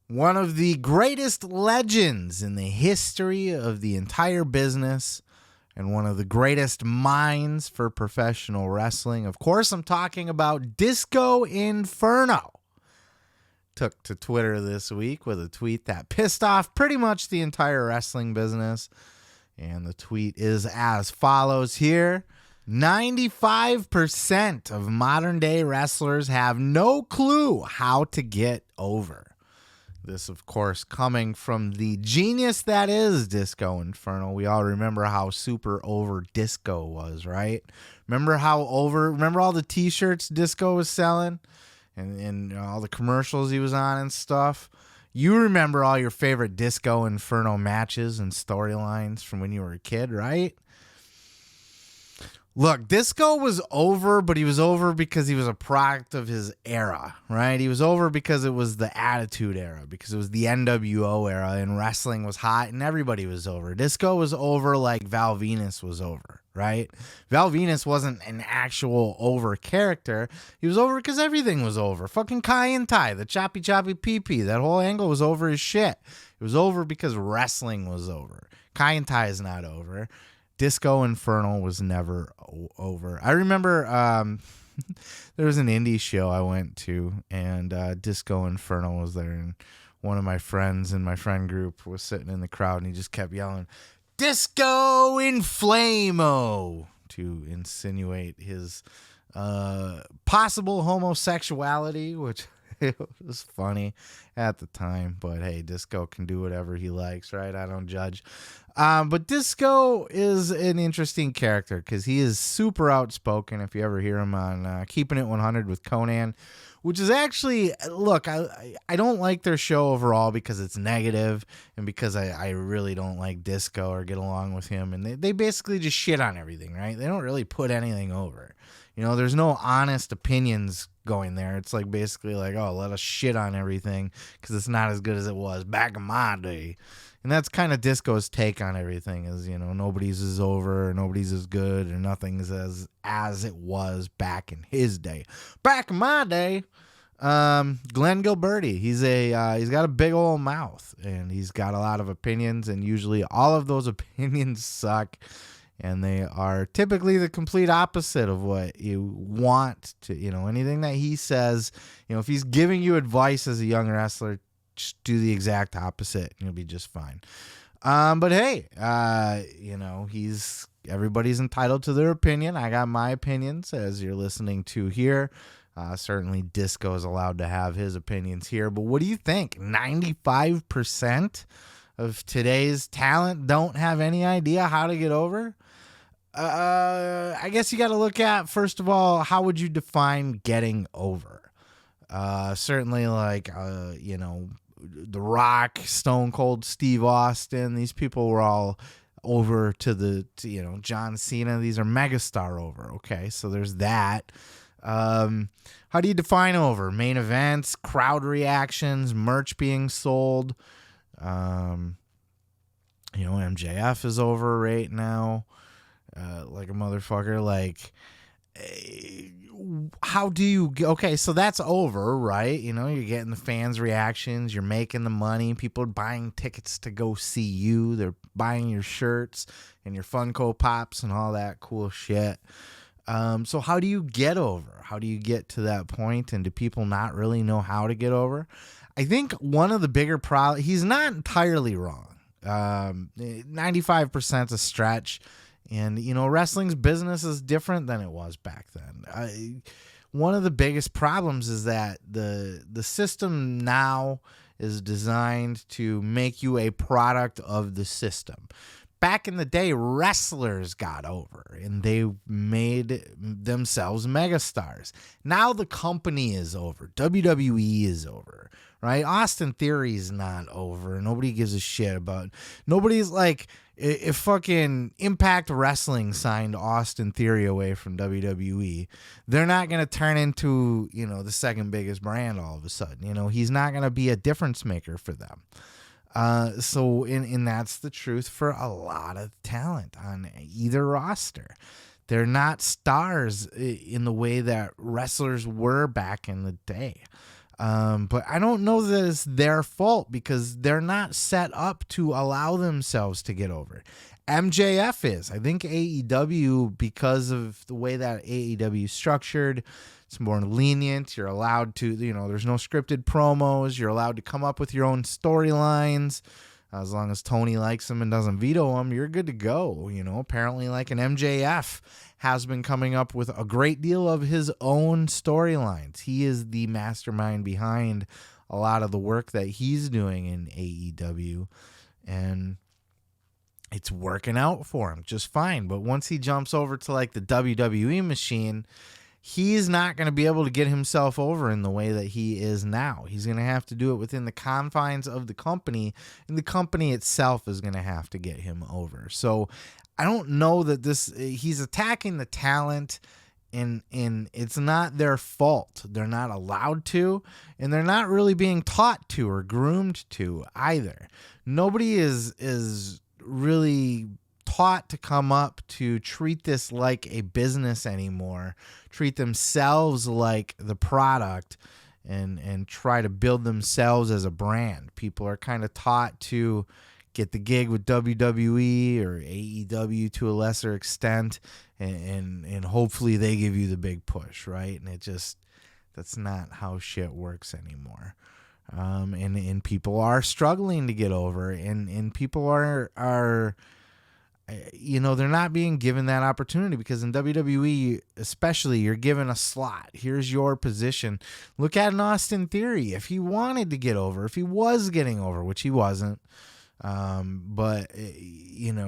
One of the greatest legends in the history of the entire business and one of the greatest minds for professional wrestling. Of course, I'm talking about Disco Inferno. Took to Twitter this week with a tweet that pissed off pretty much the entire wrestling business. And the tweet is as follows here. 95% of modern day wrestlers have no clue how to get over. This, of course, coming from the genius that is Disco Inferno. We all remember how super over Disco was, right? Remember all the t-shirts Disco was selling and all the commercials he was on and stuff? You remember all your favorite Disco Inferno matches and storylines from when you were a kid, right? Look, Disco was over, but he was over because he was a product of his era, right? He was over because it was the Attitude Era, because it was the NWO era, and wrestling was hot, and everybody was over. Disco was over like Val Venus was over, right? Val Venus wasn't an actual over character. He was over because everything was over. Fucking Kai and Tai, the choppy pee-pee, that whole angle was over as shit. It was over because wrestling was over. Kai and Tai is not over. Disco Inferno was never over. I remember there was an indie show I went to, and Disco Inferno was there, and one of my friends in my friend group was sitting in the crowd, and he just kept yelling, "Disco Inflamo," to insinuate his possible homosexuality, which it was funny at the time, but hey, Disco can do whatever he likes, right? I don't judge. But Disco is an interesting character because he is super outspoken. If you ever hear him on Keeping It 100 with Conan, which is actually, look, I don't like their show overall because it's negative and because I really don't like Disco or get along with him. And they basically just shit on everything, right? They don't really put anything over. You know, there's no honest opinions going there. It's like basically like, oh, let us shit on everything because it's not as good as it was back in my day. And that's kind of Disco's take on everything is, you know, nobody's as over, nobody's as good, or nothing's as it was back in his day. Back in my day, Glen Gilberti, he's got a big old mouth, and he's got a lot of opinions, and usually all of those opinions suck, and they are typically the complete opposite of what you want to, you know, anything that he says, you know, if he's giving you advice as a young wrestler, just do the exact opposite and you'll be just fine. But hey, you know, everybody's entitled to their opinion. I got my opinions as you're listening to here. Certainly Disco is allowed to have his opinions here, but what do you think? 95% of today's talent don't have any idea how to get over? I guess you got to look at, first of all, how would you define getting over? Certainly like, you know, The Rock, Stone Cold Steve Austin, these people were all over to you know, John Cena. These are megastar over. Okay, so there's that. How do you define over? Main events, crowd reactions, merch being sold. You know, MJF is over right now. Like a motherfucker. Like, how do you, okay, so that's over, right? You know, you're getting the fans' reactions, you're making the money, people are buying tickets to go see you, they're buying your shirts and your Funko Pops and all that cool shit. So how do you get over? How do you get to that point? And do people not really know how to get over? I think one of the bigger problems, he's not entirely wrong. 95% a stretch. And, you know, wrestling's business is different than it was back then. One of the biggest problems is that the system now is designed to make you a product of the system. Back in the day, wrestlers got over and they made themselves megastars. Now the company is over. WWE is over, right? Austin Theory is not over. Nobody gives a shit about. Nobody's like, if fucking Impact Wrestling signed Austin Theory away from WWE, they're not going to turn into, you know, the second biggest brand all of a sudden. You know, he's not going to be a difference maker for them. So that's the truth for a lot of talent on either roster. They're not stars in the way that wrestlers were back in the day. But I don't know that it's their fault because they're not set up to allow themselves to get over. MJF is. I think AEW, because of the way that AEW is structured, it's more lenient. You're allowed to, there's no scripted promos. You're allowed to come up with your own storylines. As long as Tony likes them and doesn't veto them, you're good to go. Apparently like an MJF has been coming up with a great deal of his own storylines. He is the mastermind behind a lot of the work that he's doing in AEW. And it's working out for him just fine. But once he jumps over to like the WWE machine, he's not going to be able to get himself over in the way that he is now. He's going to have to do it within the confines of the company, and the company itself is going to have to get him over. So I don't know that he's attacking the talent, and it's not their fault. They're not allowed to, and they're not really being taught to or groomed to either. Nobody is really taught to come up to treat this like a business anymore, treat themselves like the product, and try to build themselves as a brand. People are kind of taught to get the gig with WWE or AEW to a lesser extent, and hopefully they give you the big push, right? And that's not how shit works anymore. And people are struggling to get over, and people are they're not being given that opportunity, because in WWE especially, you're given a slot. Here's your position. Look at an Austin Theory. If he wanted to get over, if he was getting over, which he wasn't, but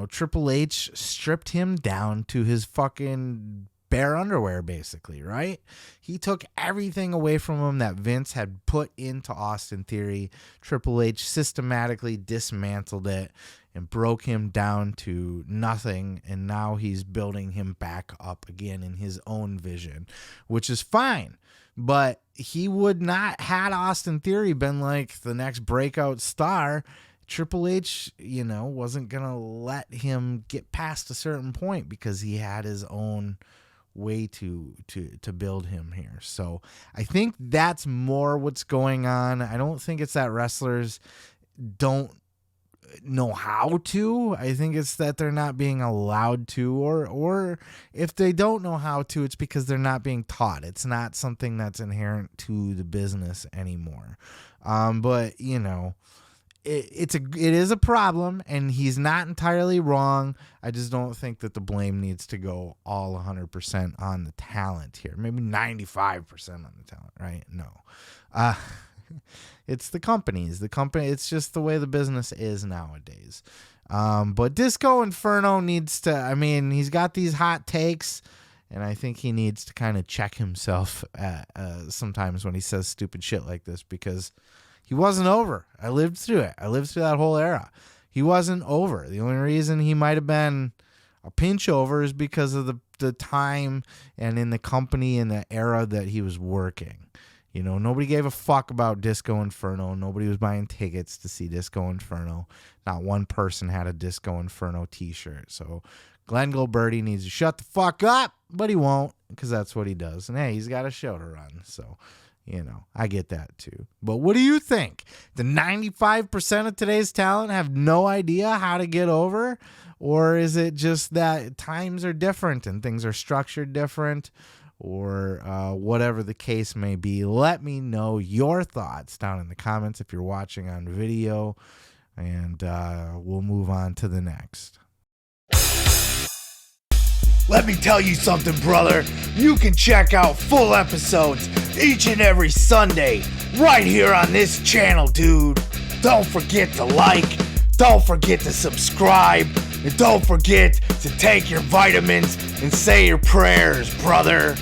Triple H stripped him down to his fucking bare underwear, basically, right? He took everything away from him that Vince had put into Austin Theory. Triple H systematically dismantled it and broke him down to nothing, and now he's building him back up again in his own vision, which is fine. But he would not, had Austin Theory been like the next breakout star, Triple H, wasn't going to let him get past a certain point because he had his own way to build him here. So I think that's more what's going on. I don't think it's that wrestlers don't know how to. I think it's that they're not being allowed to, or if they don't know how to, it's because they're not being taught. It's not something that's inherent to the business anymore. But it is a problem, and he's not entirely wrong. I just don't think that the blame needs to go all 100% on the talent here. Maybe 95% on the talent, right? No. It's the companies. It's just the way the business is nowadays. But Disco Inferno needs to, he's got these hot takes, and I think he needs to kind of check himself sometimes when he says stupid shit like this, because he wasn't over. I lived through it. I lived through that whole era. He wasn't over. The only reason he might have been a pinch over is because of the time and in the company and the era that he was working. Nobody gave a fuck about Disco Inferno. Nobody was buying tickets to see Disco Inferno. Not one person had a Disco Inferno t-shirt. So Glen Gilberti needs to shut the fuck up, but he won't, because that's what he does. And hey, he's got a show to run. So, I get that too. But what do you think? The 95% of today's talent have no idea how to get over? Or is it just that times are different and things are structured different? Or whatever the case may be. Let me know your thoughts down in the comments if you're watching on video, and we'll move on to the next. Let me tell you something, brother. You can check out full episodes each and every Sunday right here on this channel, dude. Don't forget to like, don't forget to subscribe, and don't forget to take your vitamins and say your prayers, brother.